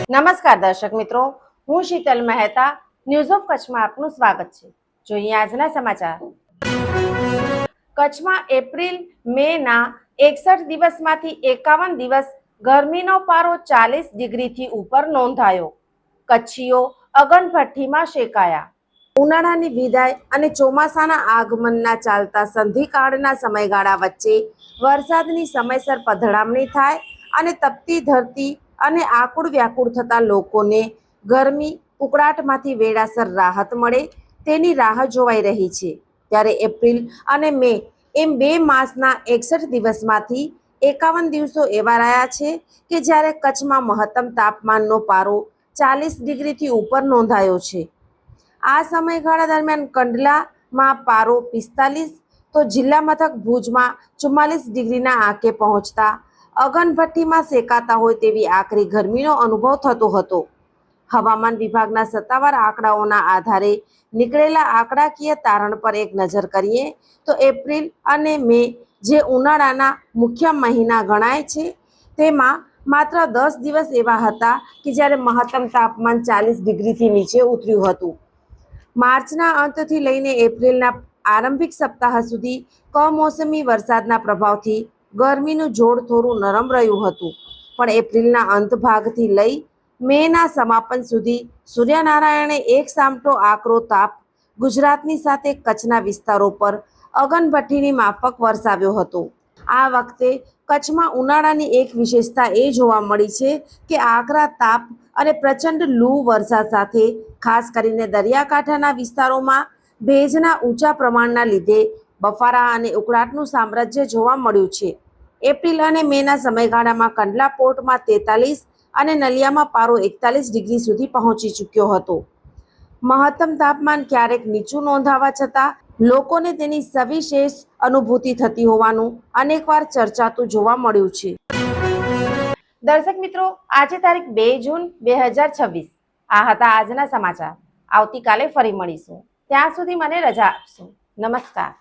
નમસ્કાર દર્શક મિત્રો, હું શીતલ મહેતા ન્યૂઝ ઓફ કચ્છમાં આપનું સ્વાગત છે। જોઈએ આજના સમાચાર। કચ્છમાં એપ્રિલ મે ના 61 દિવસમાંથી 51 દિવસ ગરમીનો પારો 40 ડિગ્રીથી ઉપર નોંધાયો। કચ્છીઓ અગનભઠ્ઠીમાં શેકાયા। ઉનાળાની વિદાય અને ચોમાસાના આગમનના ચાલતા સંધિકાળના સમયગાળા વચ્ચે વરસાદની સમયસર પધરામણી થાય અને તપતી ધરતી અને આકુળ વ્યાકુળ થતા લોકોને ગરમી ઉકળાટમાંથી વેળાસર રાહત મળે તેની રાહ જોવાઈ રહી છે। ત્યારે એપ્રિલ અને મે એમ 2 માસના 61 દિવસમાંથી 51 દિવસો એવા રહ્યા છે કે જ્યારે કચ્છમાં મહત્તમ તાપમાનનો પારો 40 ડિગ્રીથી ઉપર નોંધાયો છે। આ સમયગાળા દરમિયાન કંડલામાં પારો 45 તો જિલ્લા મથક ભુજમાં 44 ડિગ્રીના આંકે પહોંચતા અગનભઠ્ઠીમાં શેકાતા હોય તેવી આકરી ગરમીનો અનુભવ થતો હતો। હવામાન વિભાગના સત્તાવાર આંકડાઓના આધારે નીકળેલા આંકડાકીય તારણ પર એક નજર કરીએ તો એપ્રિલ અને મે જે ઉનાળાના મુખ્ય મહિના ગણાય છે તેમાં માત્ર 10 દિવસ એવા હતા કે જ્યારે મહત્તમ તાપમાન 40 ડિગ્રીથી નીચે ઉતર્યું હતું। માર્ચના અંતથી લઈને એપ્રિલના આરંભિક સપ્તાહ સુધી કમોસમી વરસાદના પ્રભાવથી ગરમીનું જોર થોડું નરમ રહ્યું હતું, પણ એપ્રિલના અંત ભાગથી લઈ મેના સમાપન સુધી સૂર્યનારાયણે એક સામટો આકરો તાપ ગુજરાતની સાથે કચ્છના વિસ્તારો પર અગનભઠ્ઠીની માફક વરસાવ્યો હતો। આ વખતે કચ્છમાં ઉનાળાની એક વિશેષતા એ જોવા મળી છે કે આકરા તાપ અને પ્રચંડ લૂ વર્ષા સાથે ખાસ કરીને દરિયાકાંઠાના વિસ્તારોમાં ભેજના ઊંચા પ્રમાણના લીધે બફારા અને ઉકળાટનું સામ્રાજ્ય જોવા મળ્યું છે। એપ્રિલ અને મેના સમયગાળામાં કંડલા પોર્ટમાં 43 અને નલિયામાં પારો 41 ડિગ્રી સુધી પહોંચી ચૂક્યો હતો। મહત્તમ તાપમાન ક્યારેક નીચું નોંધાવા છતાં લોકોને તેની સવિશેષ અનુભૂતિ થતી હોવાનું અનેકવાર ચર્ચાતું જોવા મળ્યું છે। દર્શક મિત્રો, આજે તારીખ 2 જૂન 2026 આ હતા આજના સમાચાર। આવતીકાલે ફરી મળીશું, ત્યાં સુધી મને રજા આપશો। નમસ્કાર।